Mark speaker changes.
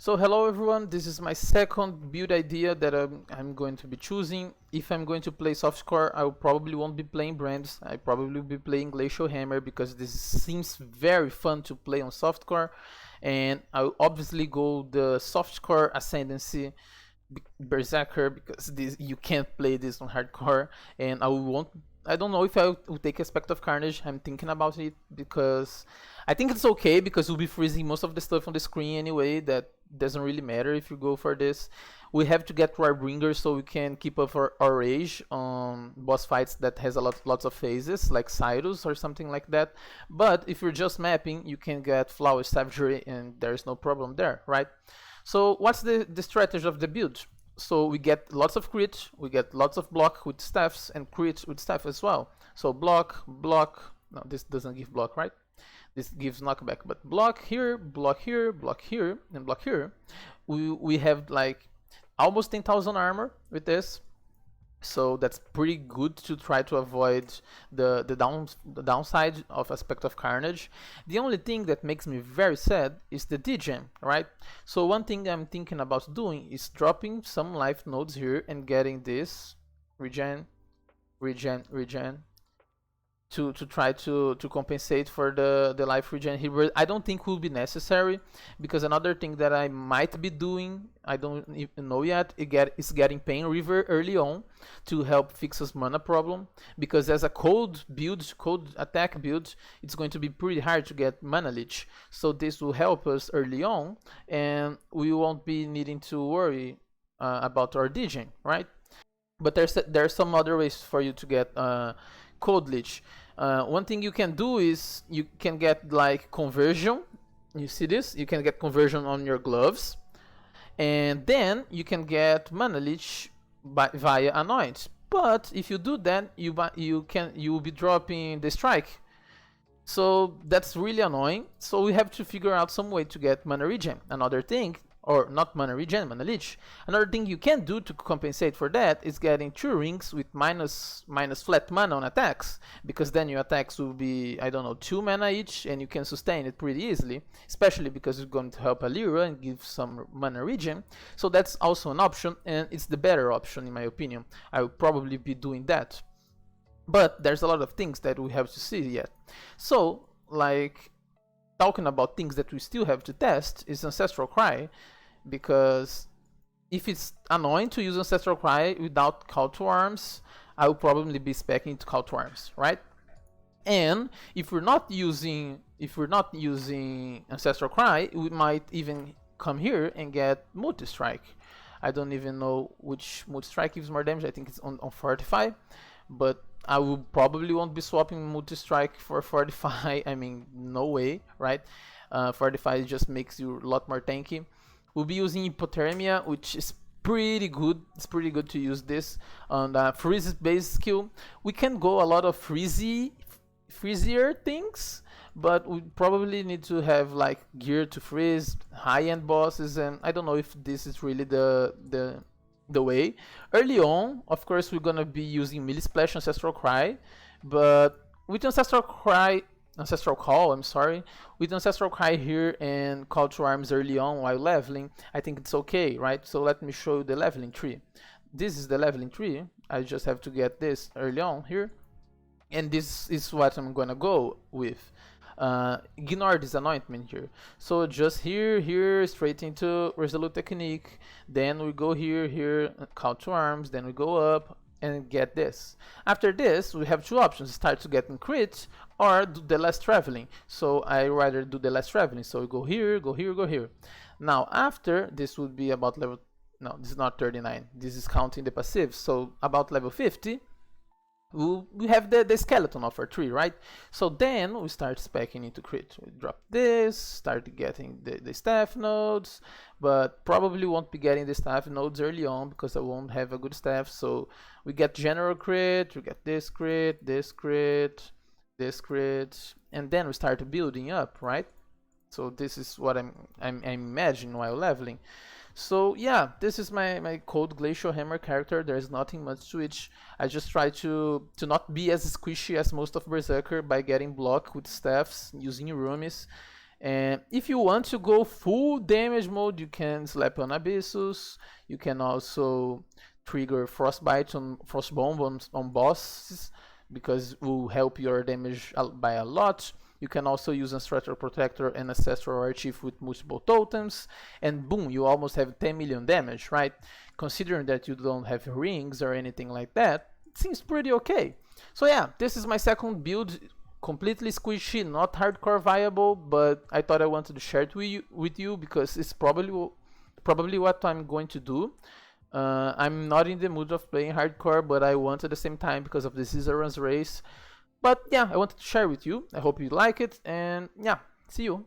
Speaker 1: So hello everyone, this is my second build idea that I'm going to be choosing. If I'm going to play softcore, I probably won't be playing brands. I probably will be playing Glacial Hammer because this seems very fun to play on softcore. And I'll obviously go the softcore ascendancy Berserker because this you can't play this on hardcore, and I don't know if I will take Aspect of Carnage. I'm thinking about it because I think it's okay because we'll be freezing most of the stuff on the screen anyway. That doesn't really matter if you go for this. We have to get Warbringer so we can keep up our rage on boss fights that has lots of phases like Cyrus or something like that. But if you're just mapping, you can get Flower Savagery and there's no problem there, right? So what's the strategy of the build? So we get lots of crit, we get lots of block with staffs and crit with staff as well. So block, no, this doesn't give block, right? This gives knockback, but block here, block here, block here, and block here. We have like almost 10,000 armor with this. So that's pretty good to try to avoid the downside of Aspect of Carnage. The only thing that makes me very sad is the degen, right? So one thing I'm thinking about doing is dropping some life nodes here and getting this regen to try to compensate for the life regen here. I don't think will be necessary because another thing that I might be doing, I don't even know yet, is getting Pain River early on to help fix this mana problem, because as a cold attack build, it's going to be pretty hard to get mana leech. So this will help us early on and we won't be needing to worry about our degen, right? But there's some other ways for you to get cold leech. One thing you can do is you can get like conversion. You see this? You can get conversion on your gloves, and then you can get mana leech via anoint. But if you do that, you will be dropping the strike. So that's really annoying. So we have to figure out some way to get mana regen. Another thing, or not mana regen, mana leech. Another thing you can do to compensate for that is getting 2 rings with minus flat mana on attacks, because then your attacks will be, I don't know, 2 mana each, and you can sustain it pretty easily, especially because it's going to help Alira and give some mana regen. So that's also an option, and it's the better option in my opinion. I will probably be doing that. But there's a lot of things that we have to see yet. So, like, talking about things that we still have to test is Ancestral Cry, because if it's annoying to use Ancestral Cry without Call to Arms, I will probably be speccing to Call to Arms, right? And if we're not using Ancestral Cry, we might even come here and get Multi-Strike. I don't even know which Multi-Strike gives more damage. I think it's on Fortify, but I will probably won't be swapping Multi-Strike for Fortify. I mean, no way, right? Fortify just makes you a lot more tanky. We'll be using Hypothermia, which is pretty good. It's pretty good to use this on the freeze based skill. We can go a lot of freezier things, but we probably need to have like gear to freeze high-end bosses, and I don't know if this is really the way. Early on, of course, we're gonna be using Melee Splash, Ancestral Cry, but with Ancestral Call, I'm sorry, with Ancestral Cry here and Call to Arms early on while leveling, I think it's okay, right? So let me show you the leveling tree. This is the leveling tree. I just have to get this early on here, and this is what I'm gonna go with. Ignore this anointment here. So just here, straight into Resolute Technique. Then we go here, Call to Arms. Then we go up and get this. After this, we have 2 options: start to getting crit or do the less traveling. So I rather do the less traveling. So we go here, go here, go here. Now after this would be about level. No, this is not 39. This is counting the passive. So about level 50. We have the skeleton of our tree, right? So then we start speccing into crit. We drop this, start getting the staff nodes, but probably won't be getting the staff nodes early on because I won't have a good staff. So we get general crit, we get this crit, this crit, this crit, and then we start building up, right? So this is what I'm imagining while leveling. So yeah, this is my cold Glacial Hammer character. There's nothing much to it. I just try to not be as squishy as most of Berserker by getting block with staffs, using roomies, And if you want to go full damage mode, you can slap on Abyssus. You can also trigger Frostbite on Frostbomb on bosses, because it will help your damage by a lot. You can also use Ancestral Protector and Ancestral Archive with multiple totems, and boom, you almost have 10 million damage, right? Considering that you don't have rings or anything like that, it seems pretty okay. So yeah, this is my second build, completely squishy, not hardcore viable, but I thought I wanted to share it with you because it's probably what I'm going to do. I'm not in the mood of playing hardcore, but I want at the same time because of the Caesar's race. But yeah, I wanted to share with you. I hope you like it, and yeah, see you.